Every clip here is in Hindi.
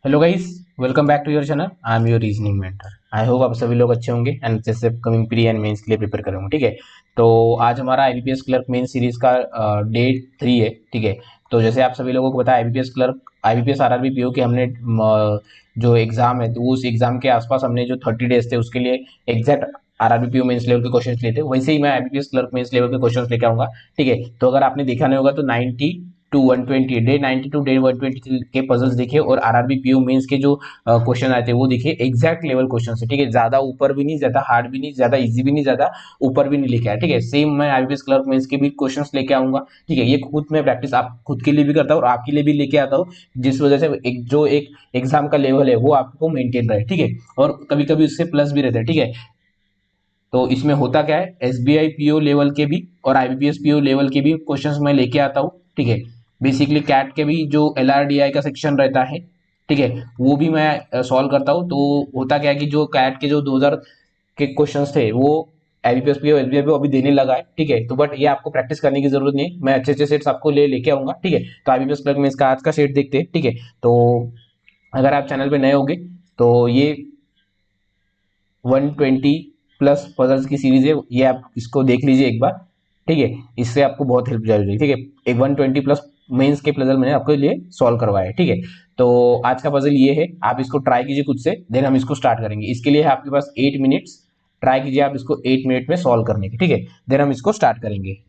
Hello guys, welcome back to your channel. I am your reasoning mentor. I hope आप सभी लोग अच्छे होंगे एंड अच्छे से कमिंग प्री एंड मेंस के लिए प्रिपेयर कर रहे होंगे। ठीक है, तो आज हमारा आईबीपीएस क्लर्क मेन सीरीज का डे 3 है। ठीक है, तो जैसे आप सभी लोगों को पता है IBPS clerk, IBPS RRB PO के हमने जो एग्जाम है, तो उस एग्जाम के आसपास हमने जो 30 डेज थे उसके लिए exact RRB PO mains level के क्वेश्चंस लिए थे, वैसे ही मैं आईबीपीएस क्लर्क मेंस लेवल के क्वेश्चंस लेके आऊंगा। ठीक है, तो अगर आपने देखा नहीं होगा तो 90 to 120 डे 90 टू डे 120 के पजल्स देखिए और आरआरबी पीओ मेंस के जो क्वेश्चन आए थे वो देखिए, एग्जैक्ट लेवल क्वेश्चन है। ठीक है, ज्यादा ऊपर भी नहीं, ज्यादा हार्ड भी नहीं, ज्यादा इजी भी नहीं, ज्यादा ऊपर भी नहीं लेके आया। ठीक है, सेम मैं आईबीपीएस क्लर्क मेंस के भी क्वेश्चंस लेके आऊंगा। ठीक है, ये खुद मैं प्रैक्टिस आप खुद के लिए भी करता हूँ और आपके लिए भी लेके आता हूँ, जिस वजह से एक एग्जाम का लेवल है वो आपको मेंटेन रहे। ठीक है, और कभी कभी उससे प्लस भी रहता है। ठीक है, तो इसमें होता क्या है, एसबीआई पीओ लेवल के भी और आईबीपीएस पीओ लेवल के भी क्वेश्चंस मैं लेके आता हूँ। ठीक है, बेसिकली कैट के भी जो एलआरडीआई का सेक्शन रहता है, ठीक है, वो भी मैं सॉल्व करता हूँ। तो होता क्या है कि जो कैट के जो 2000 के क्वेश्चंस थे वो आईबीपीएस पीओ एसबीआई पीओ अभी देने लगा है। ठीक है, तो बट ये आपको प्रैक्टिस करने की जरूरत नहीं है, मैं अच्छे अच्छे सेट्स आपको लेके आऊंगा। ठीक है, तो आईबीपीएस क्लर्क में इसका आज का सेट देखते हैं। ठीक है, तो अगर आप चैनल पे नए होंगे तो ये 120 प्लस पजल्स की सीरीज है, ये आप इसको देख लीजिए एक बार। ठीक है, इससे आपको बहुत हेल्प जाएगी। ठीक है, एक 120 प्लस मेंस के पजल मैंने आपके लिए सॉल्व करवाया है। ठीक है, तो आज का पजल ये है, आप इसको ट्राई कीजिए खुद से, देन हम इसको स्टार्ट करेंगे। इसके लिए है आपके पास 8 मिनट्स। ट्राई कीजिए आप इसको 8 मिनट में सॉल्व करने की। ठीक है, देन हम इसको स्टार्ट करेंगे।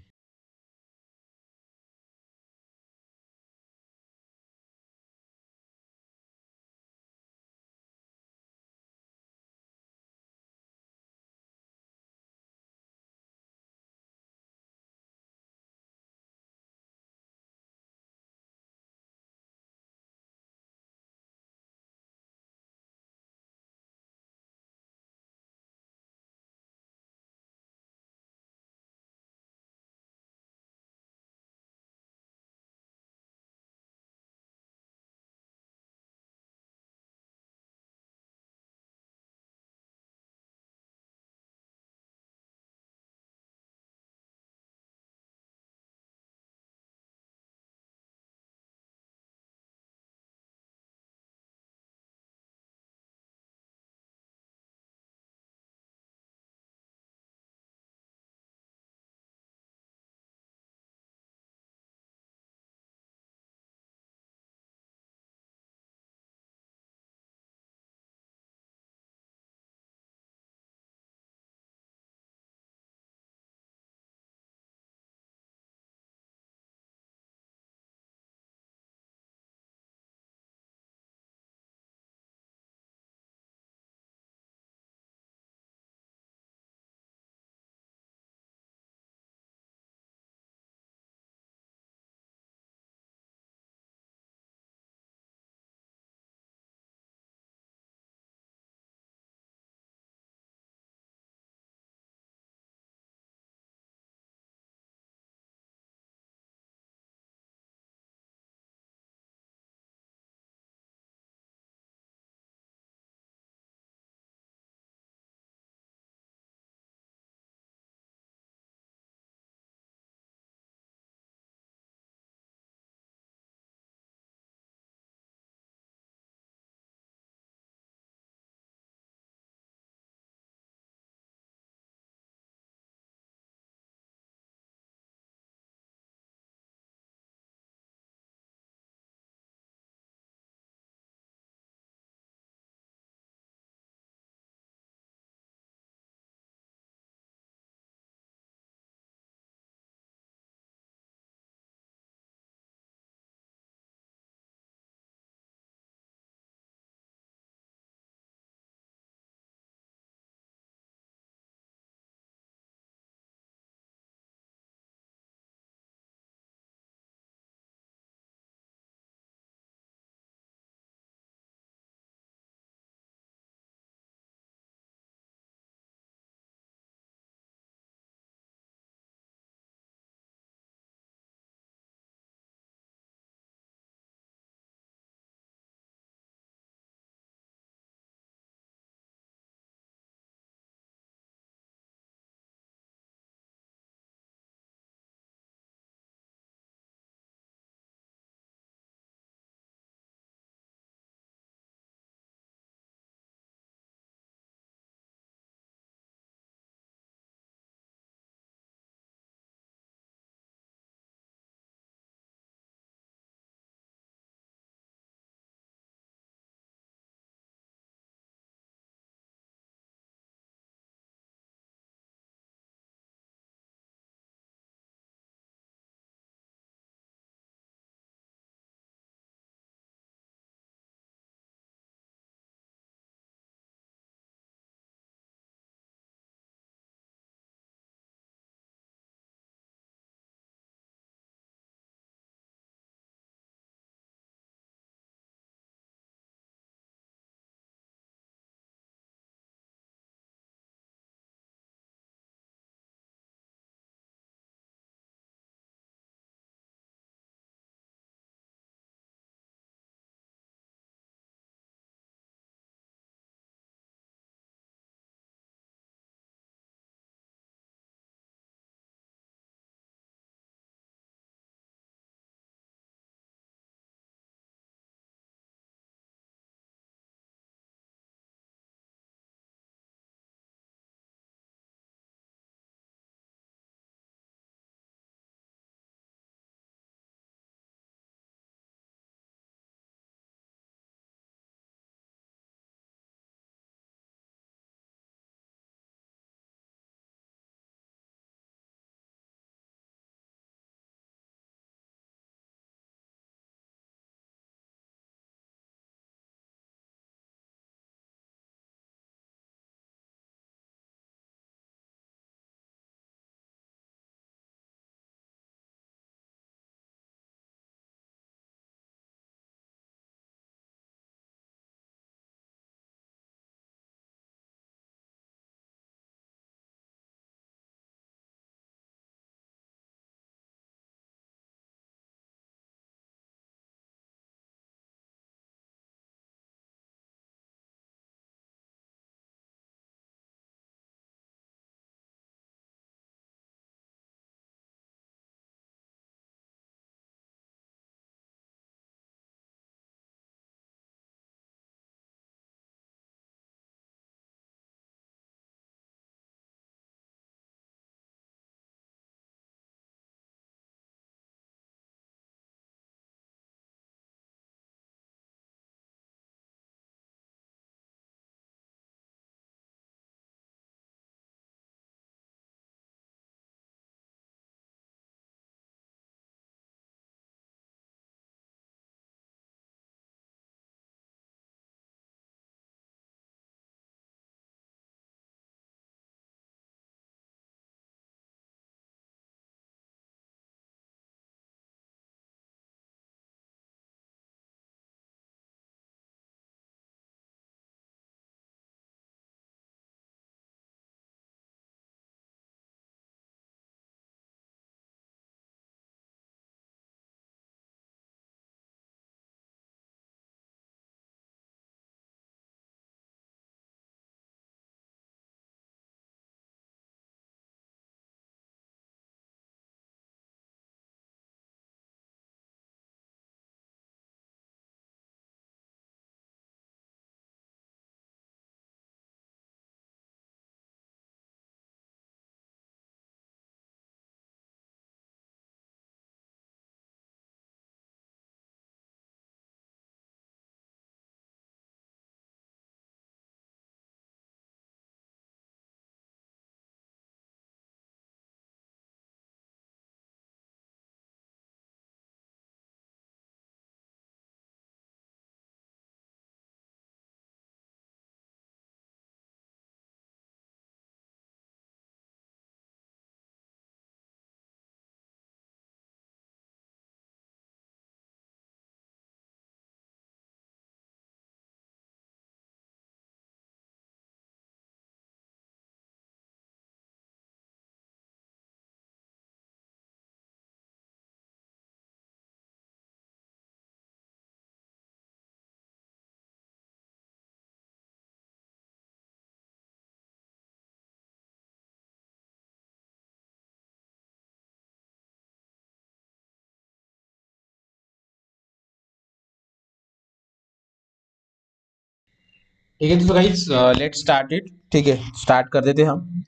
ठीक है, तो गाइस लेट्स स्टार्ट इट। ठीक है, स्टार्ट कर देते हम।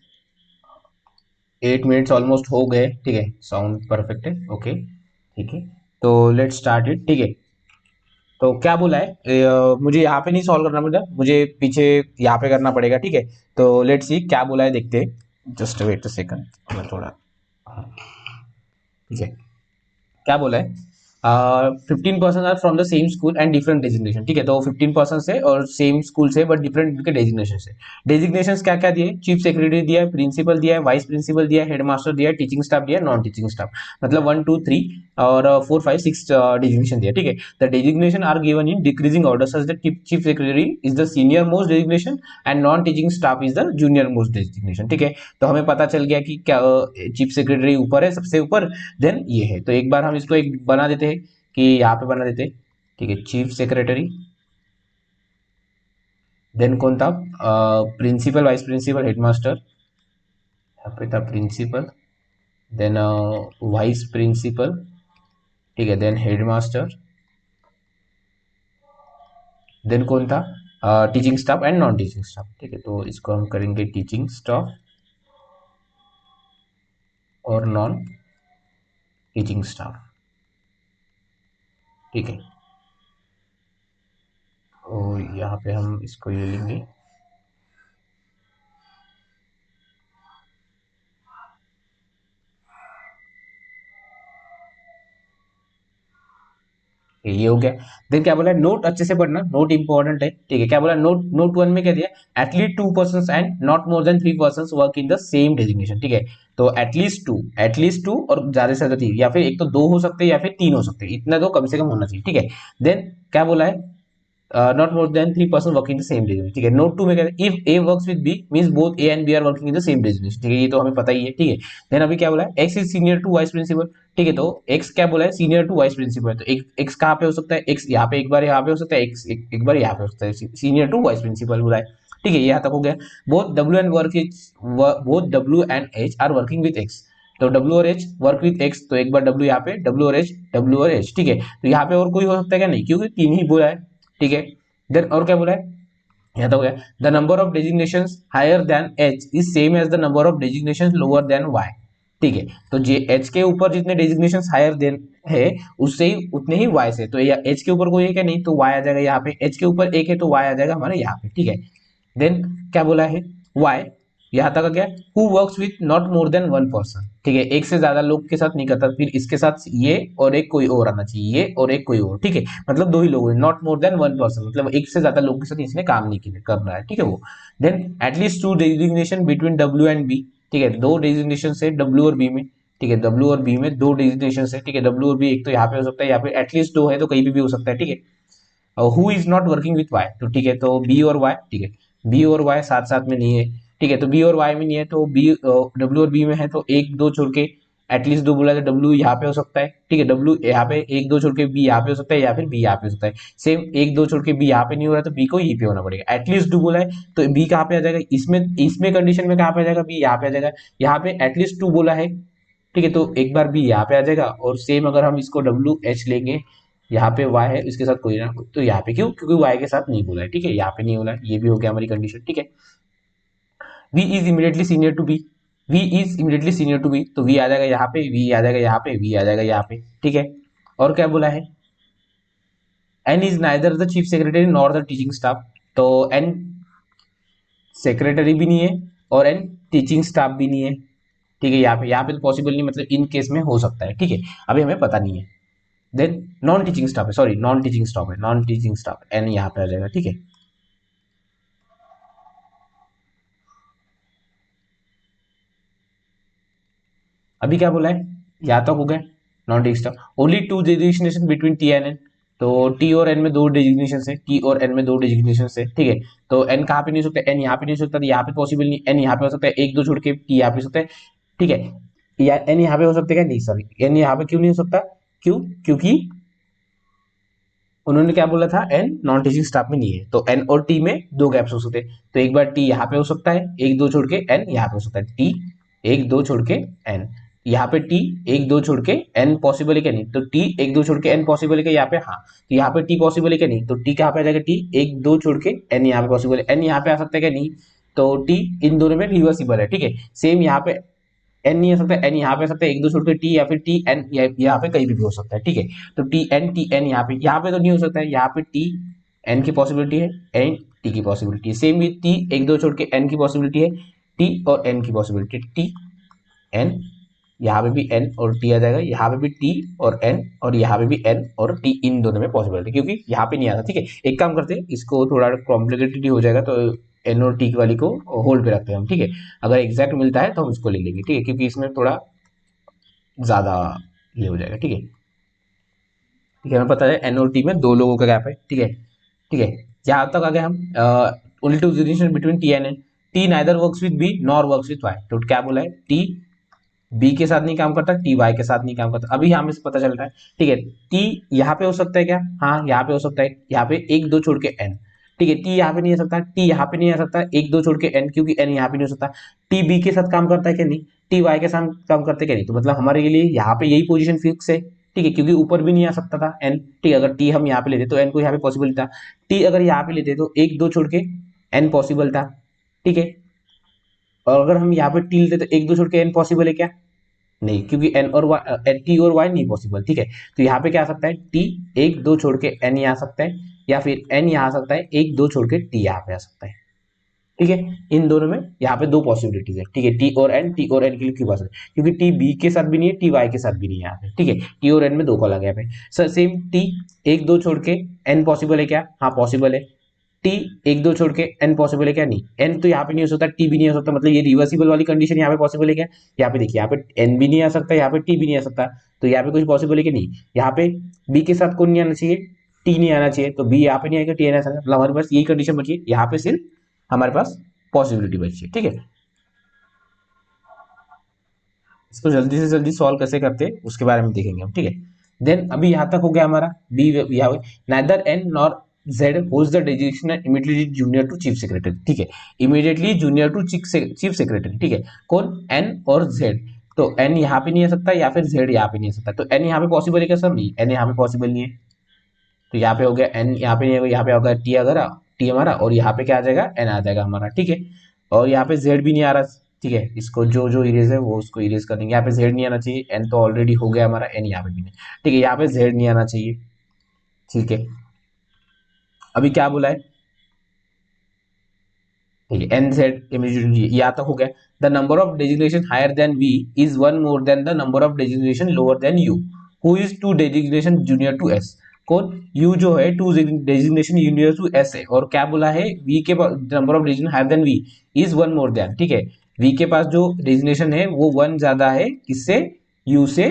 8 मिनट्स ऑलमोस्ट हो गए। ठीक है, साउंड परफेक्ट है। ओके, ठीक है, तो लेट्स स्टार्ट इट। ठीक है, तो क्या बोला है, मुझे यहाँ पे नहीं सॉल्व करना, मुझे पीछे यहाँ पे करना पड़ेगा। ठीक है, तो लेट्स सी क्या बोला है, देखते हैं। जस्ट वेट अ सेकंड, मैं थोड़ा, हाँ, ठीक है, क्या बोला है, 15% are from the same school and different designation. ठीक है, तो 15% से और सेम स्कूल से बट डिफरेंट उनके डेजिग्नेशन से। डेजिग्नेशन क्या क्या दिए, चीफ सेक्रेटरी दिया है, प्रिंसिपल दिया है, वाइस प्रिंसिपल दिया है, हेडमास्टर दिया है, टीचिंग स्टाफ दिया है, नॉन टीचिंग स्टाफ। मतलब 1 2 3 और 4 5 6 डेजिग्नेशन दिया। ठीक है, the designation are given in decreasing order such that chief secretary is the senior most designation and non teaching staff is the junior most designation. ठीक है, तो हमें पता चल गया कि क्या चीफ सेक्रेटरी ऊपर है, सबसे ऊपर, देन ये है। तो एक बार हम इसको एक बना देते हैं कि यहाँ पे बना देते हैं। ठीक है, चीफ सेक्रेटरी, देन कौन था, प्रिंसिपल, वाइस प्रिंसिपल, हेडमास्टर। यहाँ पे था प्रिंसिपल, देन वाइस प्रिंसिपल, ठीक है, देन हेडमास्टर, देन कौन था, teaching staff and non teaching staff. ठीक है, तो इसको हम करेंगे टीचिंग स्टाफ और नॉन टीचिंग स्टाफ। ठीक है, तो यहाँ पे हम इसको ये लेंगे। ये हो गया। देन क्या बोला है, नोट अच्छे से पढ़ना, नोट इंपॉर्टेंट है। ठीक है, क्या बोला, नोट नोट 1 में क्या दिया, at least 2 person and not more than 3 person work in the same designation. ठीक है, तो एटलीस्ट टू और ज्यादा से ज्यादा 3, या फिर एक तो 2 हो सकते हैं या फिर 3 हो सकते हैं, इतना तो कम से कम होना चाहिए। ठीक है, देन क्या बोला है, not more than 3 person working the same designation. ठीक है, नोट 2 में क्या है, if A works with B means both A and B are working in the same designation. ठीक है, ये तो हमें पता ही है। ठीक है, देन अभी क्या बोला है, X is senior to vice principal. ठीक है, तो एक्स क्या बोला है, सीनियर टू वाइस प्रिंसिपल है, तो एक एक्स कहाँ पे हो सकता है, एक्स यहाँ पे एक बार यहाँ पे हो सकता है, एक्स एक बार यहाँ पे हो सकता है, सीनियर टू वाइस प्रिंसिपल बोला है। ठीक है, यहाँ तक हो गया। Both W and H R working with x. तो डब्ल्यू और एच वर्क विद एक्स, तो एक बार डब्ल्यू यहाँ पे, डब्ल्यू और एच। ठीक है, तो यहाँ पे और कोई हो सकता है क्या, नहीं, क्योंकि 3 ही बोला है। ठीक है, देन और क्या बोला है, यहाँ तो हो गया, the number of designation higher than H is same as the number of designation lower than Y. ठीक है, तो जे एच के ऊपर जितने डेजिग्नेशन हायर देन है, उससे ही उतने ही वाई से। तो एच के ऊपर कोई है क्या, नहीं, तो वाई आ जाएगा यहाँ पे, एच के ऊपर एक है तो वाई आ जाएगा हमारे यहाँ पे। ठीक है, देन क्या बोला है, वाई, यहाँ तक आ गया, who works with not more then 1 person. ठीक है, एक से ज्यादा लोग के साथ नहीं करता, फिर इसके साथ ये और एक कोई और आना चाहिए, ये और एक कोई और। ठीक है, मतलब 2 ही लोग, नॉट मोर देन 1 पर्सन, मतलब एक से ज्यादा लोग के साथ इसने काम नहीं कर रहा है। ठीक है, वो, then at least 2 designation between W and B. ठीक है, 2 डेजिग्नेशन है डब्ल्यू और बी में। ठीक है, डब्ल्यू और बी में 2 डेजिग्नेशन है। ठीक है, डब्ल्यू और बी एक तो यहाँ पे हो सकता है, या फिर एटलीस्ट 2 है तो कहीं भी हो सकता है। ठीक है, who is not working with Y, तो ठीक है, तो बी और वाई। ठीक है, बी और वाई साथ साथ में नहीं है। ठीक है, तो बी और वाई में नहीं है, तो बी डब्ल्यू और बी में है, तो एक दो छोड़ के एटलीस्ट 2 बोला, तो डब्ल्यू यहाँ पे हो सकता है। ठीक है, डब्ल्यू यहाँ पे, एक दो छोड़ के बी यहाँ पे हो सकता है, या फिर बी यहाँ पे हो सकता है। सेम, एक दो छोड़ के बी यहाँ पे नहीं हो रहा, तो बी को यहीं पे होना पड़ेगा। एटलीस्ट 2 बोला है, तो बी कहाँ पे आ जाएगा, इसमें इसमें कंडीशन में कहाँ पे आ जाएगा, बी यहाँ पे आ जाएगा। यहाँ पे एटलीस्ट 2 बोला है। ठीक है, तो एक बार बी यहाँ पे आ जाएगा, और सेम अगर हम इसको डब्ल्यू एच लेंगे, यहाँ पे y है, इसके साथ कोई ना, तो यहाँ पे क्यों, क्योंकि y के साथ नहीं बोला है। ठीक है, यहाँ पे नहीं बोला है, ये भी हो गया हमारी कंडीशन। ठीक है, v is immediately senior to b, v is immediately senior to b, तो v आ जाएगा यहाँ पे, v आ जाएगा यहाँ पे, v आ जाएगा यहाँ पे। ठीक है, और क्या बोला है, n is neither the chief secretary nor the teaching staff. तो n सेक्रेटरी भी नहीं है और n टीचिंग स्टाफ भी नहीं है। ठीक है, यहाँ पे तो पॉसिबल नहीं, मतलब इन केस में हो सकता है। ठीक है, अभी हमें पता नहीं है। देन नॉन टीचिंग स्टाफ है, सॉरी, नॉन टीचिंग स्टाफ है, नॉन टीचिंग स्टाफ, एन यहाँ पे आ जाएगा। ठीक है, अभी क्या बोला है, यहाँ तक हो गया, non teaching staff, only 2 designation between T and N. तो टी और एन में 2 डेजिग्नेशन है, टी और एन में 2 डेजिग्नेशन है। ठीक है, तो एन कहाँ पे नहीं हो सकता, एन यहाँ पे नहीं हो सकता, तो यहाँ पे पॉसिबल नहीं, एन यहाँ पे हो सकता है, एक दो छोड़ के टी यहाँ पे हो सकता है। ठीक है, या एन यहाँ पे हो सकता है क्या, नहीं, सॉरी, एन यहाँ पे क्यों नहीं हो सकता, क्यों, क्योंकि उन्होंने क्या बोला था, एन नॉन टीचिंग स्टाफ में नहीं है, तो एन और टी में 2 गैप्स हो सकते हैं। तो एक बार टी यहाँ पे हो सकता है, एक दो छोड़ के एन यहाँ पे हो सकता है, टी एक दो छोड़ के एन, यहाँ पे टी एक दो छोड़ के एन पॉसिबल है क्या नहीं, तो टी एक दो छोड़ के एन पॉसिबल है क्या यहाँ पे, हाँ, तो यहाँ पे टी पॉसिबल है क्या नहीं, तो टी कहाँ पे आ जाएगा, टी एक दो छोड़ के एन यहाँ पे पॉसिबल है, एन यहाँ पे आ सकता है क्या नहीं, तो टी इन दोनों में रिवर्सिबल है, ठीक है। सेम यहाँ पे एन नहीं आ सकता, एन यहाँ पे आ सकता है एक दो छोड़ के टी, या फिर टी एन यहाँ पे कहीं भी हो सकता है, ठीक है। तो टी एन यहाँ पे तो नहीं हो सकता है, यहाँ पे टी एन की पॉसिबिलिटी है, एन टी की पॉसिबिलिटी है, सेम भी टी एक दो छोड़ के एन की पॉसिबिलिटी है, टी और एन की पॉसिबिलिटी, टी एन, यहाँ पे भी एन और टी आ जाएगा, यहाँ पे भी टी और एन, और यहाँ पे भी एन और टी, इन दोनों में पॉसिबिलिटी, क्योंकि यहाँ पे नहीं आता, ठीक है। एक काम करते हैं, इसको थोड़ा कॉम्प्लिकेटेड हो जाएगा, तो एन और टी वाली को होल्ड पे रखते हैं हम, ठीक है। अगर एग्जैक्ट मिलता है तो हम इसको ले लेंगे, ठीक है, क्योंकि इसमें थोड़ा ज्यादा ये हो जाएगा, ठीक है। ठीक है, हमें पता है एन और टी में दो लोगों का गैप है, ठीक है, ठीक है। यहाँ तक आ गए हम। Only two relation between T and N, T neither works with B nor works with Y, तो क्या बोला है, टी बी के साथ नहीं काम करता, टी वाई के साथ नहीं काम करता, अभी हमें से पता चल रहा है, ठीक है। टी यहाँ पे हो सकता है क्या, हाँ यहाँ पे हो सकता है, यहाँ पे एक दो छोड़ के एन, ठीक है, टी यहाँ पे नहीं आ सकता, टी यहाँ पे नहीं आ सकता, एक दो छोड़ के एन, क्योंकि एन यहाँ पे नहीं हो सकता। टी बी के साथ काम करता है क्या नहीं, टी वाई के साथ काम करते क्या नहीं, तो मतलब हमारे लिए यहाँ पे यही पोजीशन फिक्स है, ठीक है, क्योंकि ऊपर भी नहीं आ सकता था एन, ठीक है। अगर टी हम यहाँ पे लेते तो एन को यहाँ पे पॉसिबल था, टी अगर यहाँ पे लेते तो एक दो छोड़ के एन पॉसिबल था, ठीक है। और अगर हम यहाँ पे टी लेते तो एक दो छोड़ के एन पॉसिबल है क्या, नहीं, क्योंकि एन और वाई, टी और वाई नहीं पॉसिबल, ठीक है। तो यहाँ पे क्या आ सकता है, टी एक दो छोड़ के एन यहाँ आ सकता है, या फिर एन यहाँ आ सकता है एक दो छोड़ के टी यहाँ पे आ सकता है, ठीक है। इन दोनों में यहाँ पे दो पॉसिबिलिटीज है, ठीक है, टी और एन, टी और एन के लिए क्यों पॉसिबल, क्योंकि टी बी के साथ भी नहीं है, टी वाई के साथ भी नहीं है यहाँ पे, ठीक है। टी और एन में दो कॉल आ गया यहाँ पे सर, सेम टी एक दो छोड़ के एन पॉसिबल है क्या, हाँ पॉसिबल है। टी एक दो छोड़ के एन पॉसिबल है क्या, नहीं, एन तो यहाँ पे नहीं हो सकता, टी भी नहीं हो सकता, मतलब ये रिवर्सिबल वाली कंडीशन यहाँ पे पॉसिबल है क्या, यहाँ पे देखिए, यहाँ पे एन भी नहीं आ सकता, यहाँ पे टी भी नहीं आ सकता, तो यहाँ पे कुछ पॉसिबल है कि नहीं, यहाँ पे बी के साथ कौन नहीं आना चाहिए, टी नहीं आना चाहिए, तो बी यहाँ पे नहीं आएगा, टी आना चाहिए, मतलब हमारे पास यही कंडीशन बची है, यहाँ पे सिर्फ हमारे पास पॉसिबिलिटी बची है, ठीक है। इसको जल्दी से जल्दी सॉल्व कैसे करते हैं उसके बारे में देखेंगे हम, ठीक है। देन अभी यहाँ तक हो गया हमारा बी, यहाँ neither N nor Z holds the designation immediately junior to chief secretary, ठीक है, immediately junior to chief secretary, ठीक है, कौन, एन और जेड, तो एन यहाँ पे नहीं आ सकता, या फिर जेड यहाँ पे नहीं आ सकता, तो एन यहाँ पे पॉसिबल है क्या सर, नहीं, एन यहाँ पे पॉसिबल नहीं है, तो यहाँ पे हो गया एन, यहाँ पे नहीं होगा, यहाँ पे होगा टी, अगर टी हमारा, और यहाँ पे क्या आ जाएगा, एन आ जाएगा हमारा, ठीक है। और यहाँ पे जेड भी नहीं आ रहा, ठीक है, इसको जो जो इरेज है वो उसको इरेज कर देंगे, यहाँ पे जेड नहीं आना चाहिए, एन तो ऑलरेडी हो गया हमारा, एन यहाँ पे भी नहीं, ठीक है, यहाँ पे जेड नहीं आना चाहिए, ठीक है। अभी क्या बोला है, ठीक है, एन जेड इमीडिएटली यहाँ तक हो गया। The number of designation higher than V is one more than the number of designation lower than U, who is two designation junior to S, कौन, यू जो है two designation junior to S है, और क्या बोला है, वी के number of designation higher than V is one more than, ठीक है, वी के पास जो डेजिग्नेशन है वो वन ज्यादा है, किससे, यू से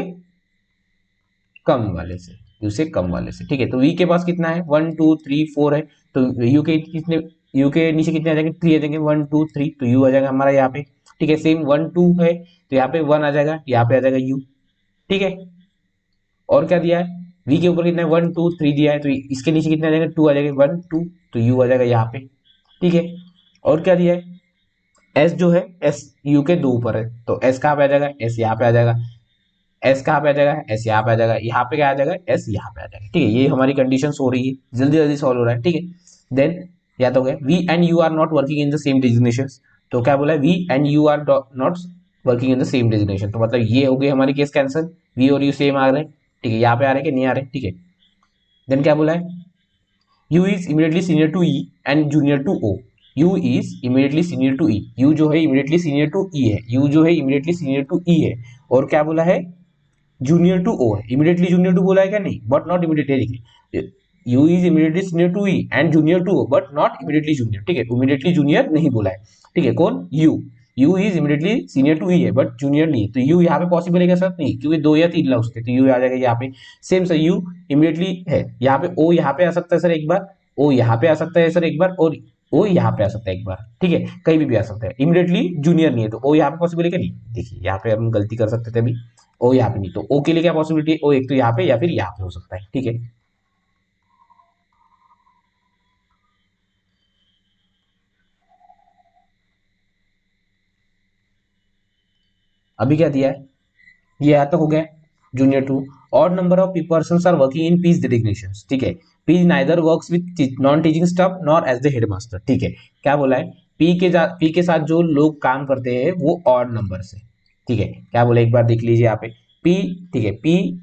कम वाले से, यू से कम वाले से, ठीक है। तो वी के पास कितना है, वन टू थ्री फोर है, तो यू के कितने, यू के नीचे कितने आ जाएंगे, थ्री आ जाएंगे, वन टू थ्री, तो यू आ जाएगा हमारा यहाँ पे, ठीक है। सेम वन टू है तो यहाँ पे वन आ जाएगा, यहाँ पे आ जाएगा यू, ठीक है। और क्या दिया है, वी के ऊपर कितना है, वन टू थ्री दिया है, तो इसके नीचे कितने आ जाएंगे, टू आ जाएंगे, वन टू, तो यू आ जाएगा यहाँ पे, ठीक है। और क्या दिया है, एस जो है, एस यू के दो ऊपर है, तो एस कहाँ पे आ जाएगा, एस यहाँ पे आ जाएगा, एस कहाँ पे आ जाएगा, एस यहाँ पे आ जाएगा, यहाँ पे क्या आ जाएगा, एस यहाँ पे आ जाएगा, ठीक है। ये हमारी कंडीशन हो रही है, जल्दी जल्दी सॉल्व हो रहा है, ठीक है। देन या तो V and U are not working in the same designation, तो क्या बोला है, V and U are not working in the same designation, तो मतलब ये हो गई हमारी केस कैंसिल, वी और यू सेम आ रहे हैं, ठीक है, यहाँ पे आ रहे हैं कि नहीं आ रहे, ठीक है। देन क्या बोला है, U is immediately senior to E and junior to O. U is immediately senior to E. U जो है immediately senior to E है. U जो है immediately senior to E है. और क्या बोला है, जूनियर टू ओ है, इमीडिएटली जूनियर टू बोला है क्या, नहीं, बट नॉट इमीडिएटली, देखिए, U is immediately senior to E and junior to O but not immediately junior, ठीक है, इमीडिएटली जूनियर नहीं बोला है, ठीक है, कौन, U is immediately senior to E है बट जूनियर नहीं, तो यू यहाँ पे पॉसिबल है क्या सर, नहीं, क्योंकि दो या तीन लफ्ज थे, तो यू आ जाएगा यहाँ पे, सेम सर, यू इमीडिएटली है, यहाँ पे ओ यहाँ पे आ सकता है सर एक बार, ओ यहाँ पे आ सकता है सर एक बार, और ओ यहाँ पे आ सकता है एक बार, ठीक है, कहीं भी आ सकता है, इमीडिएटली जूनियर नहीं है, तो ओ यहाँ पे पॉसिबल है क्या, नहीं, देखिए यहाँ पे हम गलती कर सकते थे अभी, ओ यहाँ पे नहीं, तो ओ के लिए क्या पॉसिबिलिटी है, ओ एक तो यहाँ पे या फिर यहाँ पे हो सकता है, ठीक है। अभी क्या दिया है, ये यहाँ तक हो गया junior to. Odd number of persons are working in P's designations, ठीक है। P neither works with non teaching staff nor as the headmaster, ठीक है। क्या बोला है, पी के साथ जो लोग काम करते हैं वो ऑड नंबर से, ठीक है। क्या बोला एक बार देख लीजिए यहाँ पे, पी, ठीक है, P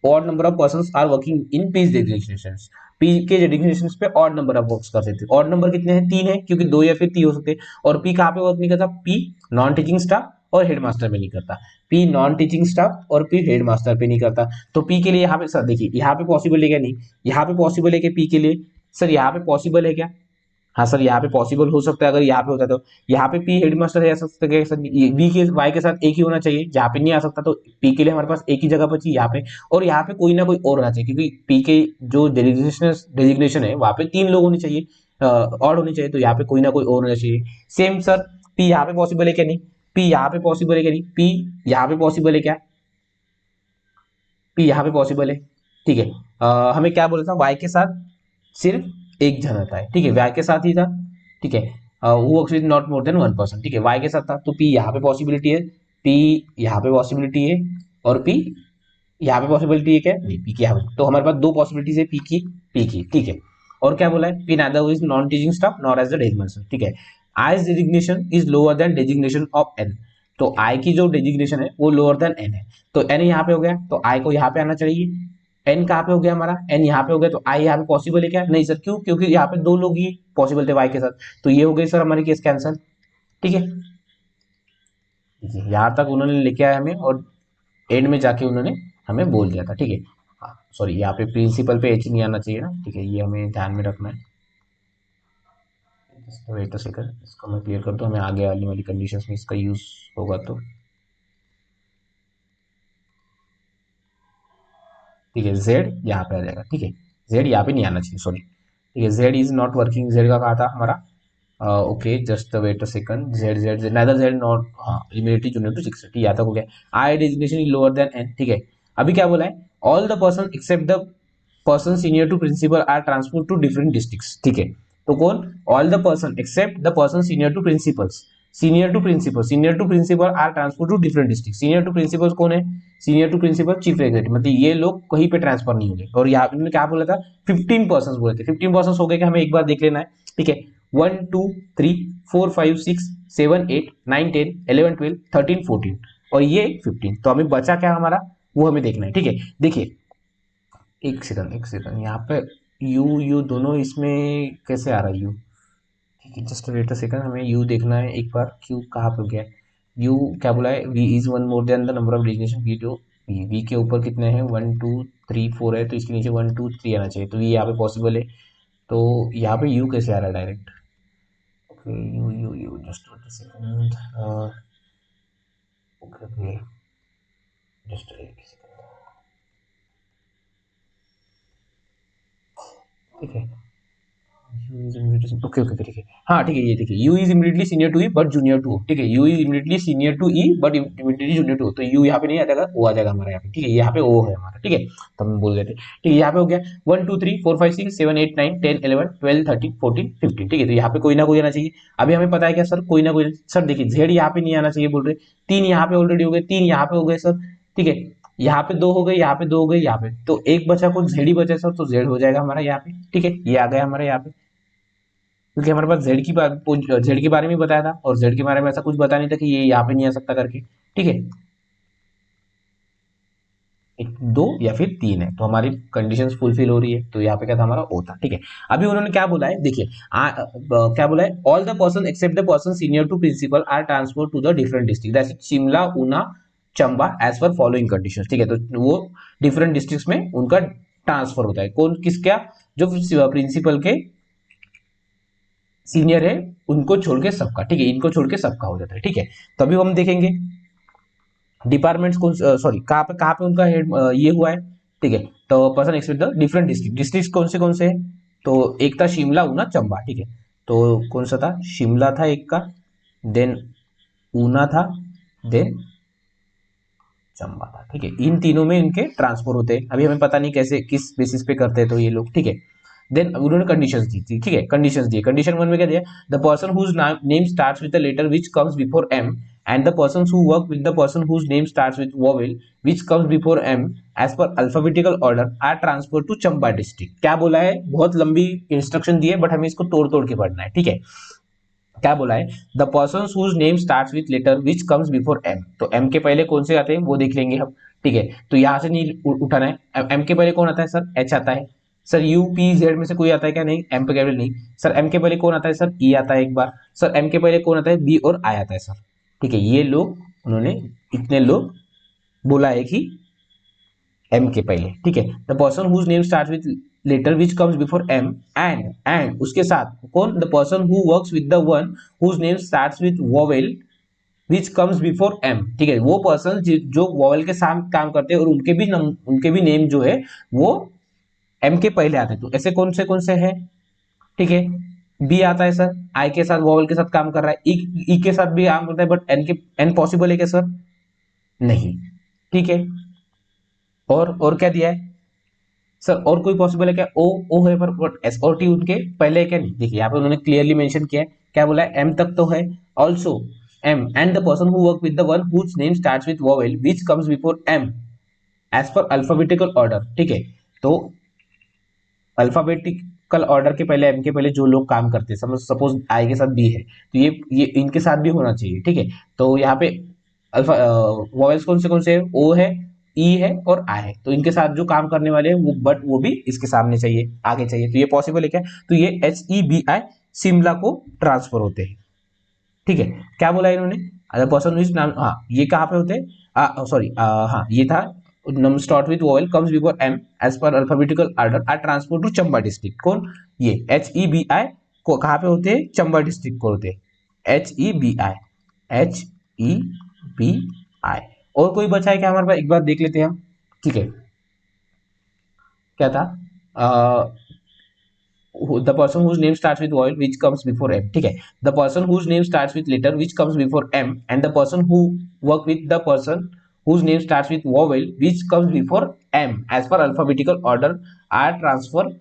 odd number of persons are working in P's designations, P के डेजिग्नेशंस पे ऑड नंबर ऑफ वर्क्स करते थे। ऑड नंबर कितने हैं, 3 है, क्योंकि 2 या फिर 3 हो सकते हैं। और पी कहाँ पे वर्क नहीं करता, पी नॉन टीचिंग स्टाफ और हेडमास्टर में नहीं करता, पी नॉन टीचिंग स्टाफ और पी हेडमास्टर पे नहीं करता। तो पी के लिए यहाँ पे सर देखिए, यहाँ पे पॉसिबल है क्या, नहीं, यहाँ पे पॉसिबल है कि पी के लिए, सर यहाँ पे पॉसिबल है क्या, हाँ सर यहाँ पे पॉसिबल हो सकता है, अगर यहाँ पे होता तो यहाँ पे पी हेडमास्टर है, आ सकता है सर, वी के वाई के साथ एक ही होना चाहिए, जहाँ पे नहीं आ सकता तो पी के लिए हमारे पास एक ही जगह बची यहाँ पे, और यहाँ पे कोई ना कोई और होना चाहिए, क्योंकि पी के जो डेजिग्नेशन है वहाँ पे 3 लोग होने चाहिए, और होने चाहिए, तो यहाँ पे कोई ना कोई और होना चाहिए। सेम सर, पी यहाँ पे पॉसिबल है क्या, नहीं, पी यहाँ पे पॉसिबल है क्या, नहीं, पी यहाँ पे पॉसिबल है क्या, पी यहाँ पे पॉसिबल है, ठीक है। हमें क्या बोला था, वाई के साथ सिर्फ एक जन होता है, ठीक है, वाई के साथ ही था, ठीक है। वो works with not more then 1 person, ठीक है, वाई के साथ था, तो पी यहाँ पे पॉसिबिलिटी है, पी यहाँ पे पॉसिबिलिटी है, और पी यहाँ पे पॉसिबिलिटी है क्या, नहीं, पी की यहाँ पे, तो हमारे पास 2 पॉसिबिलिटीज है, पी की, ठीक है। और क्या बोला है, P neither is non teaching staff nor as the designation, ठीक है। I's designation is lower than designation of N, तो आई की जो डेजिग्नेशन है वो लोअर देन एन है, तो एन यहाँ पे हो गया, तो आई को यहाँ पे आना चाहिए। एन कहाँ पे हो गया हमारा, एन यहाँ पे हो गया, तो आई यहाँ पे पॉसिबल है क्या, नहीं सर, क्यों, क्योंकि यहाँ पे 2 लोग ही पॉसिबल थे वाई के साथ, तो ये हो गई सर हमारी केस कैंसल, ठीक है। यहाँ तक उन्होंने लेके आया हमें, और एंड में जाके उन्होंने हमें बोल दिया था, ठीक है। हाँ सॉरी, यहाँ पे प्रिंसिपल पे एच नहीं आना चाहिए ना, ठीक है, ये हमें ध्यान में रखना है। वेट अ सेकंड, इसको मैं क्लियर कर दूँ, हमें आगे आने वाली कंडीशंस में इसका यूज होगा, तो ठीक है, जेड यहाँ पे आ जाएगा, ठीक है, जेड यहाँ पे नहीं आना चाहिए, सॉरी, ठीक है, Z is not working, Z का कहा था हमारा, okay just wait a second, Z Z Z neither Z not, हाँ इमीडिएटली जूनियर टू 60 यहाँ तक हो गया। I designation is lower than N, ठीक है। अभी क्या बोला है, all the person except the person senior to principal are transfer to different districts, ठीक है। तो कौन, all the person except the person senior to principals, senior to principal are transfer to different district, senior to principal कौन है, senior to principal chief executive, मतलब ये लोग कहीं पे ट्रांसफर नहीं होंगे। और यहाँ इन्होंने क्या बोला था, 15 पर्सन बोले थे, 15 पर्सन हो गए कि हमें एक बार देख लेना है, ठीक है। 1 2 3 4 5 6 7 8 9 10 11 12 13 14 और ये 15, तो हमें बचा क्या हमारा, वो हमें देखना है, ठीक है। देखिए एक सेकंड यहाँ पे यू यू दोनों इसमें कैसे आ रहा है यू, ठीक है, जस्ट वेट अ सेकंड, हमें यू देखना है एक बार, क्यू कहाँ पे गया, यू क्या बोला है, V is 1 more than the number of designation, V to V के ऊपर कितने हैं, 1 2 3 4 है, तो इसके नीचे 1 2 3 आना चाहिए, तो ये यहाँ पे पॉसिबल है, तो यहाँ पे यू कैसे आ रहा है direct, okay you you you just wait a second, okay okay just एक सेकंड, ठीक है, ओके ओके ठीक है, हाँ ठीक है, ये देखिए U is immediately senior to E but junior to, ठीक है, U is immediately senior to E but immediately junior to, तो यू यहाँ पे नहीं आ जाएगा, वो आ जाएगा हमारे यहाँ पे, ठीक है, यहाँ पे ओ है हमारा, ठीक है, तो हम बोल गए थे, ठीक है, यहाँ पे हो गया 1 2 3 4 5 6 7 8 9 10 11 12 13 14 15, ठीक है, तो यहाँ पे कोई ना कोई आना चाहिए। अभी हमें पता है क्या सर, कोई ना कोई, सर देखिए जेड यहाँ पे नहीं आना चाहिए बोल रहे, 3 यहाँ पे ऑलरेडी हो गए, 3 यहाँ पे हो गए सर, ठीक है, यहाँ पे 2 हो गए, यहाँ पे 2 हो गए, यहाँ पे तो एक बचा, कौन, जेड ही बचा सर, तो जेड हो जाएगा हमारा यहाँ पे, ठीक है, ये आ गया हमारे यहाँ पे, क्योंकि हमारे पास जेड के बारे में बताया था, और जेड के बारे में ऐसा कुछ बता नहीं था कि ये यहाँ पे नहीं आ सकता करके, ठीक है, एक 2 या फिर 3 है, तो हमारी कंडीशंस फुलफिल हो रही है, तो यहाँ पे क्या था हमारा ओ था, ठीक है। अभी उन्होंने क्या बोला है, देखिए क्या बोला है, all the person except the person senior to principal are transfer to the different district, जैसे Shimla Una Chamba as per following condition, ठीक है, तो वो डिफरेंट डिस्ट्रिक्ट में उनका ट्रांसफर होता है, कौन किसका, जो प्रिंसिपल के सीनियर है उनको छोड़ के सबका, ठीक है, इनको छोड़ के सबका हो जाता है, ठीक है। तो अभी हम देखेंगे डिपार्टमेंट्स कौन, सॉरी कहाँ पे उनका हेड ये हुआ है, ठीक है, तो person expect the different district कौन से हैं, तो एक था शिमला ऊना चंबा, ठीक है, तो कौन सा था, शिमला था एक का, देन ऊना था, देन चंबा था, ठीक है, इन तीनों में इनके ट्रांसफर होते हैं, अभी हमें पता नहीं कैसे किस बेसिस पे करते हैं तो ये लोग, ठीक है। देन उन्होंने कंडीशंस दी थी, ठीक है, कंडीशंस दिए, कंडीशन 1 में क्या दिया, the person whose name starts with the letter which comes before M and the persons who work with the person whose name starts with vowel which comes before M as per alphabetical order are transferred to Chamba district. क्या बोला है, बहुत लंबी इंस्ट्रक्शन दी है बट हमें इसको तोड़ तोड़ के पढ़ना है, ठीक है। क्या बोला है, the person whose name starts with letter which comes before M, तो एम के पहले कौन से आते हैं वो देख लेंगे हम, ठीक है। तो यहां से नहीं उठाना है, एम के पहले कौन आता है सर, एच आता है। सर यू पी जेड में से कोई आता है क्या, नहीं। एम पे केवल नहीं। सर एम के पहले कौन आता है सर, ई आता है एक बार। सर एम के पहले कौन आता है, बी और आई आता है सर, ठीक है। ये लोग उन्होंने इतने लोग बोला है कि एम के पहले, ठीक है। The person whose name start with letter which comes before M and उसके साथ कौन, the person who works with the one whose name starts with vowel which comes before M, ठीक है। वो पर्सन जो वोवेल के साथ काम करते हैं और उनके भी नेम जो है वो एम के पहले आते हैं। तो ऐसे कौन से हैं, ठीक है। बी आता है सर, आई के साथ वोवेल के साथ काम कर रहा है, ई के साथ भी काम करता है बट एन पॉसिबल है क्या सर, नहीं, ठीक है। और क्या दिया है सर, और कोई पॉसिबल है क्या, ओ है पर एस और टी उनके पहले है क्या, नहीं। देखिए यहाँ पे उन्होंने क्लियरली मेंशन किया है, क्या बोला है, एम तक तो है। Also M and the person who work with the one whose name starts with vowel which comes before M as per alphabetical order, ठीक है। तो अल्फाबेटिकल ऑर्डर के पहले, एम के पहले जो लोग काम करते हैं, सपोज आई के साथ बी है तो ये इनके साथ भी होना चाहिए, ठीक है। तो यहाँ पे अल्फा वॉवेल्स कौन से है, ओ है, ई है और आई है, तो इनके साथ जो काम करने वाले हैं वो, बट वो भी इसके सामने चाहिए, आगे चाहिए। तो ये पॉसिबल है क्या, तो ये H E B I Shimla को ट्रांसफर होते हैं, ठीक है। क्या बोला इन्होंने, अदर पर्सन इज नाम, हाँ ये कहाँ पे होते हैं, सॉरी हाँ ये था, name start with vowel comes before M as per alphabetical order are transport to Chamba district. कौन, ये एच ई बी आई को कहाँ पे होते हैं, चंबा डिस्ट्रिक्ट को होते हैं, H E B I, H E B I. और कोई बचा है क्या हमारे पास, एक बार देख लेते हैं हम, ठीक है। क्या था, the person whose name starts with vowel which comes before m, ठीक है। the person whose name starts with letter which comes before m and the person who work with the person whose name starts with vowel which comes before m as per alphabetical order are transferred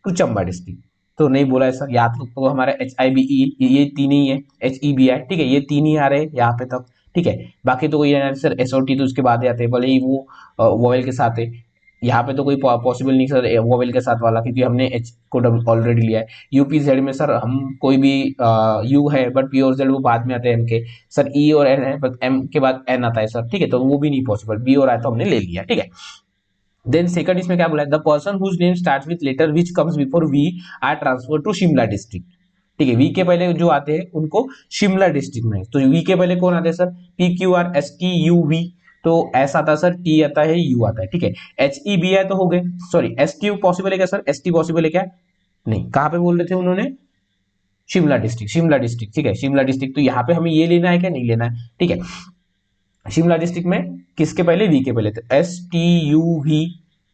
to Chamba district. तो नहीं बोला है सर, या तो हमारा एच आई बी ई, ये तीन ही है, एच ई बी आई, ठीक है, ये तीन ही आ रहे हैं यहाँ पे तक, ठीक है। बाकी तो कोई सर एस ओ टी तो उसके बाद ही आते हैं, भले ही वो वोवेल के साथ है। यहाँ पे तो कोई पॉसिबल नहीं सर वोवेल के साथ वाला, क्योंकि हमने एच को ऑलरेडी लिया है। यूपी जेड में सर हम कोई भी यू है बट पी और जेड वो बाद में आते हैं एम के, सर ई और एन है बट एम के बाद एन आता है सर, ठीक है। तो वो भी नहीं पॉसिबल, बी और आई तो हमने ले लिया, ठीक है। देन सेकंड इसमें क्या बोला है, the person whose name starts with letter which comes before V are transfer to Shimla district, ठीक है। वी के पहले जो आते हैं उनको शिमला डिस्ट्रिक्ट में, तो वी के पहले कौन आते हैं sir, P Q R S T U V, तो एस आता है सर, टी आता है, यू आता है, ठीक है। एच ई बी आई तो हो गए, सॉरी एस टी पॉसिबल है क्या सर, एस टी पॉसिबल है क्या, नहीं। कहाँ पे बोल रहे थे उन्होंने, शिमला डिस्ट्रिक्ट, शिमला डिस्ट्रिक्ट, ठीक है, शिमला डिस्ट्रिक्ट। तो यहाँ पे हमें ये लेना है क्या, नहीं लेना है, ठीक है। शिमला डिस्ट्रिक्ट में किसके पहले, वी के पहले, तो एस टी यू वी,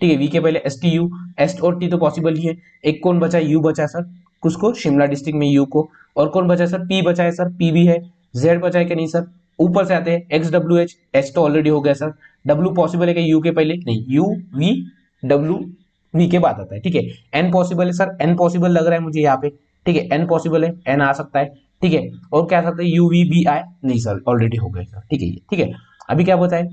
ठीक है। वी के पहले एस टी यू, एस और टी तो पॉसिबल ही है। एक कौन बचा है, यू बचा है सर, किसको, शिमला डिस्ट्रिक्ट में यू को। और कौन बचा है सर, पी बचा है सर, पी भी है। जेड बचा है कि नहीं सर, ऊपर से आते हैं एक्स डब्ल्यू एच, एच तो ऑलरेडी हो गया सर। डब्ल्यू पॉसिबल है कि यू के पहले, नहीं, यू वी डब्ल्यू वी के बाद आता है, ठीक है। एन पॉसिबल है सर, एन पॉसिबल लग रहा है मुझे यहाँ पे, ठीक है, एन पॉसिबल है, एन आ सकता है, ठीक है। और क्या आ सकता है, यू वी बी आई, नहीं सर ऑलरेडी हो गया सर, ठीक है, ठीक है। अभी क्या बताए,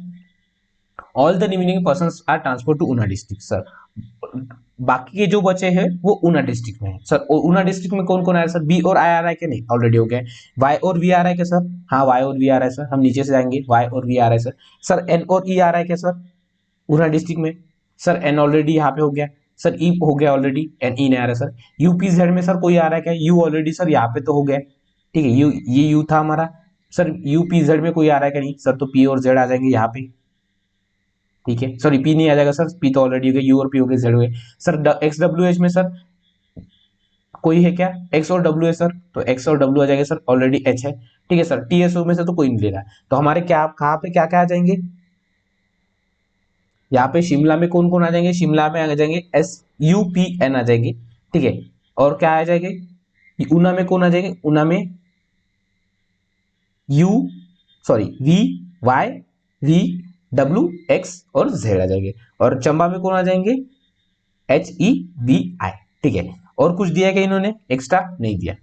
all the remaining persons are transfer to Una district sir. बाकी के जो बचे हैं वो ऊना डिस्ट्रिक्ट में है सर। ऊना डिस्ट्रिक्ट में कौन कौन आ रहा है सर, बी और आई आ रहा है क्या, नहीं ऑलरेडी हो गया। वाई और वी आ रहा है क्या सर, हाँ वाई और वी आ रहा है सर, हम नीचे से जाएंगे, वाई और वी आ रहा है सर। सर एन और ई आ रहा है क्या सर, ऊना डिस्ट्रिक्ट में, सर एन ऑलरेडी यहाँ पे हो गया, सर ई हो गया ऑलरेडी, एन ई नहीं आ रहा है सर। यूपी जेड में सर कोई आ रहा है क्या, यू ऑलरेडी सर यहाँ पे तो हो गया, ठीक है, यू ये यू था हमारा। सर यूपी जेड में कोई आ रहा है क्या, नहीं सर, तो पी और जेड आ जाएंगे यहाँ पे, ठीक है। सॉरी पी नहीं आ जाएगा सर, पी तो ऑलरेडी हो गया, यू और पी हो गए, जेड हो गए सर। एक्स डब्ल्यू एच में सर कोई है क्या, एक्स और डब्ल्यू है सर, तो एक्स और डब्ल्यू आ जाएगा सर, ऑलरेडी एच है, ठीक है सर। टी एस ओ में से तो कोई नहीं ले रहा है, तो हमारे क्या कहाँ पे क्या क्या आ जाएंगे, यहाँ पे शिमला में कौन कौन आ जाएंगे, शिमला में आ जाएंगे एस यू पी एन आ जाएंगे, ठीक है। और क्या आ जाएंगे, ऊना में कौन आ जाएंगे, ऊना में U, sorry V Y V W X और जेड आ जाएंगे। और चंबा में कौन आ जाएंगे, एच ई बी आई, ठीक है। और कुछ दिया क्या इन्होंने एक्स्ट्रा, नहीं दिया।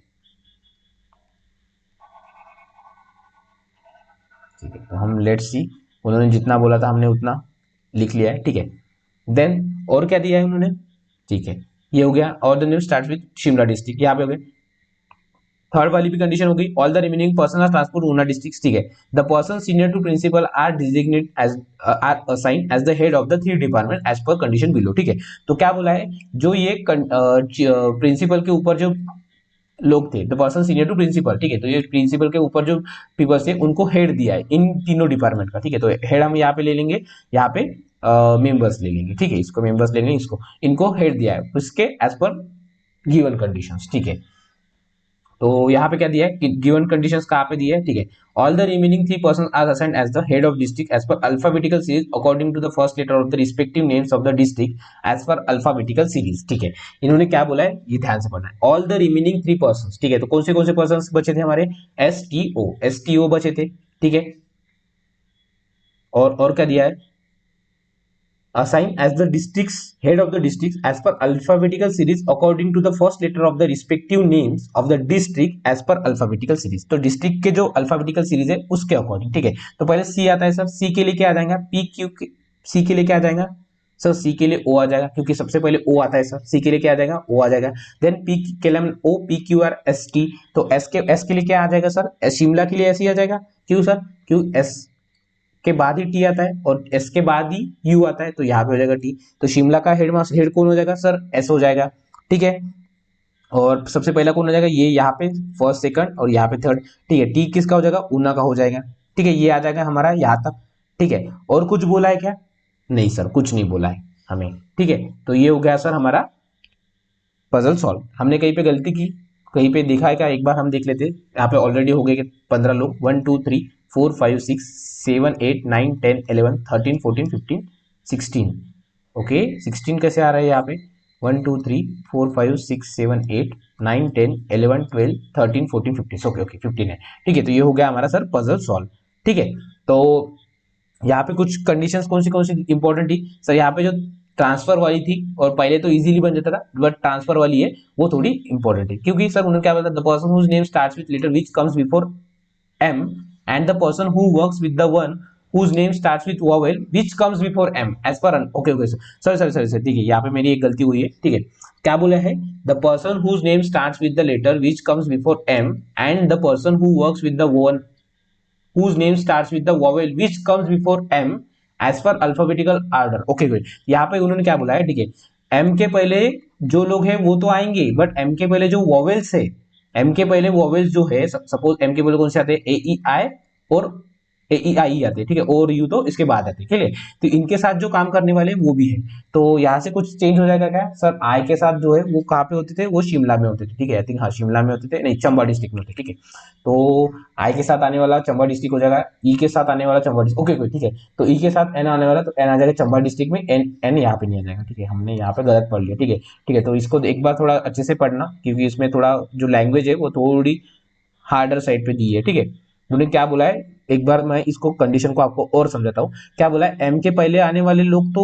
ठीक है, तो हम लेट्स सी, उन्होंने जितना बोला था हमने उतना लिख लिया है, ठीक है। देन और क्या दिया है उन्होंने, ठीक है, ये हो गया। और the name start with Shimla district, यहाँ पे हो गए। थर्ड वाली भी कंडीशन हो गई, all the remaining person are transport Una district, ठीक है। The person senior to principal are designate as or assign as the head of the 3 department as per condition below, ठीक है। तो क्या बोला है, जो ये प्रिंसिपल के ऊपर जो लोग थे, the person senior to principal, ठीक है, तो ये प्रिंसिपल के ऊपर जो पीपल थे उनको हेड दिया है इन तीनों डिपार्टमेंट का, ठीक है। तो हेड हम यहाँ पे ले लेंगे, यहाँ पे मेंबर्स ले लेंगे, ठीक है, इसको मेंबर्स ले लेंगे, इसको इनको हेड दिया है उसके एज पर गिवन कंडीशंस, ठीक है। तो यहाँ पे क्या दिया है कि गिवन कंडीशंस कहाँ पे दिए है, ठीक है। All the remaining 3 person are assigned as the head of district as per alphabetical series according to the first letter of the respective names of the district as per alphabetical series, ठीक है। इन्होंने क्या बोला है, ये ध्यान से पढ़ना है। ऑल द रिमेनिंग 3 पर्सन, ठीक है, तो कौन से पर्सन बचे थे हमारे, एस टी ओ बचे थे, ठीक है। और क्या दिया है, assigned as the district's head of the district as per alphabetical series according to the first letter of the respective names of the district as per alphabetical series। तो डिस्ट्रिक्ट के जो अल्फाबेटिकल सीरीज है उसके अकॉर्डिंग, ठीक है। तो पहले सी आता है सर, सी के लिए क्या आ जाएगा, पी क्यू के, सी के लिए क्या आ जाएगा सर, सी के लिए ओ आ जाएगा, क्योंकि सबसे पहले ओ आता है सर, सी के लिए क्या आ जाएगा, ओ आ जाएगा। देन पी के लिए O P Q R S T, तो एस के लिए क्या आ जाएगा सर, शिमला के लिए ऐसे ही आ जाएगा, क्यों सर, क्यों एस के बाद ही टी आता है और एस के बाद ही यू आता है, तो यहाँ पे हो जाएगा टी। तो शिमला का हेड कौन हो जाएगा सर, एस हो जाएगा, ठीक है। और सबसे पहला कौन हो जाएगा, ये यहाँ पे फर्स्ट सेकंड और यहाँ पे थर्ड, ठीक है। टी किसका हो जाएगा, ऊना का हो जाएगा, ठीक है। ये आ जाएगा हमारा यहाँ तक, ठीक है। और कुछ बोला है क्या, नहीं सर, कुछ नहीं बोला है हमें, ठीक है। तो ये हो गया सर हमारा पजल सॉल्व। हमने कहीं पे गलती की, कहीं पे दिखा है क्या, एक बार हम देख लेते। यहाँ पे ऑलरेडी हो गए 15 लोग, 1 2 3 4 5 6 7 8 9 10 11 13 14 15 16, ओके 16 कैसे आ रहा है यहाँ पे, 1 2 3 4 5 6 7 8 9 10 11 12 13 14 15, ओके ओके 15 है, ठीक है। तो ये हो गया हमारा सर पजल सॉल्व, ठीक है। तो यहाँ पे कुछ कंडीशंस कौन सी इंपॉर्टेंट थी सर, यहाँ पे जो ट्रांसफर वाली थी, और पहले तो इजीली बन जाता था, बट ट्रांसफर वाली है वो थोड़ी इंपॉर्टेंट है, क्योंकि सर उन्होंने क्या बोला, the person whose name starts with letter which comes before M and the person who works with the one whose name starts with vowel which comes before m as per okay okay sir, ठीक है, यहाँ पे मेरी एक गलती हुई है, ठीक है। क्या बोला है, the person whose name starts with the letter which comes before m and the person who works with the one whose name starts with the vowel which comes before m as per alphabetical order, okay good. यहाँ पे उन्होंने क्या बोला है, ठीक है, m के पहले जो लोग हैं वो तो आएंगे, बट m के पहले जो वॉवेल्स है, m के पहले वॉवेल्स जो है, सपोज m के पहले कौन से आते हैं, ए ई आई और ए ई आई आते हैं, ठीक है, और यू तो इसके बाद आते हैं, ठीक है। तो इनके साथ जो काम करने वाले वो भी है, तो यहाँ से कुछ चेंज हो जाएगा क्या सर, आई के साथ जो है वो कहाँ पे होते थे, वो शिमला में होते थे, ठीक है, आई थिंक हाँ शिमला में होते थे, नहीं चंबा डिस्ट्रिक्ट में होते, ठीक है। तो आई के साथ आने वाला चंबा डिस्ट्रिक्ट हो जाएगा, ई के साथ आने वाला चंबा डिस्ट्रिक्ट, ओके ठीक है। तो ई के साथ एन आने वाला, तो एन आ जाएगा चंबा डिस्ट्रिक्ट में, एन यहाँ पे नहीं आ जाएगा, ठीक है, हमने यहाँ पे गलत पढ़ लिया, ठीक है। तो इसको एक बार थोड़ा अच्छे से पढ़ना, क्योंकि इसमें थोड़ा जो लैंग्वेज है वो थोड़ी हार्डर साइड पे दी है, ठीक है। उन्होंने क्या बोला है, एक बार मैं इसको कंडीशन को आपको और समझाता हूँ। क्या बोला है, एम के पहले आने वाले लोग तो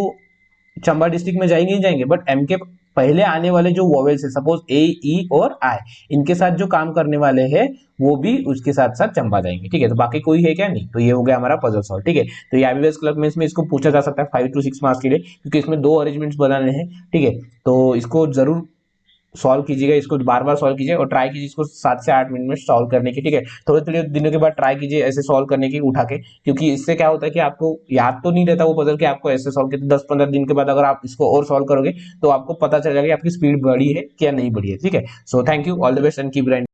चंबा डिस्ट्रिक्ट में जाएंगे ही जाएंगे, बट एम के पहले आने वाले जो वॉवेल्स है, सपोज ए ई और आई, इनके साथ जो काम करने वाले हैं वो भी उसके साथ साथ चंबा जाएंगे, ठीक है। तो बाकी कोई है क्या, नहीं। तो ये हो गया हमारा पजल सॉल्व, ठीक है। तो ये IBPS क्लर्क में इसमें इसको पूछा जा सकता है 5 to 6 मार्क्स के लिए, क्योंकि इसमें 2 अरेंजमेंट्स बनाने हैं, ठीक है। तो इसको जरूर सॉल्व कीजिएगा, इसको बार बार सॉल्व कीजिए और ट्राई कीजिए इसको 7 से 8 मिनट में सॉल्व करने की, ठीक है। थोड़े थोड़े दिनों के बाद ट्राई कीजिए ऐसे सॉल्व करने की उठा के, क्योंकि इससे क्या होता है कि आपको याद तो नहीं रहता वो पजल कि आपको ऐसे सॉल्व किया। 10-15 दिन के बाद अगर आप इसको और सॉल्व करोगे तो आपको पता चल जाएगा कि आपकी स्पीड बढ़ी है क्या नहीं बढ़ी है, ठीक है। So thank you, all the best and keep grinding.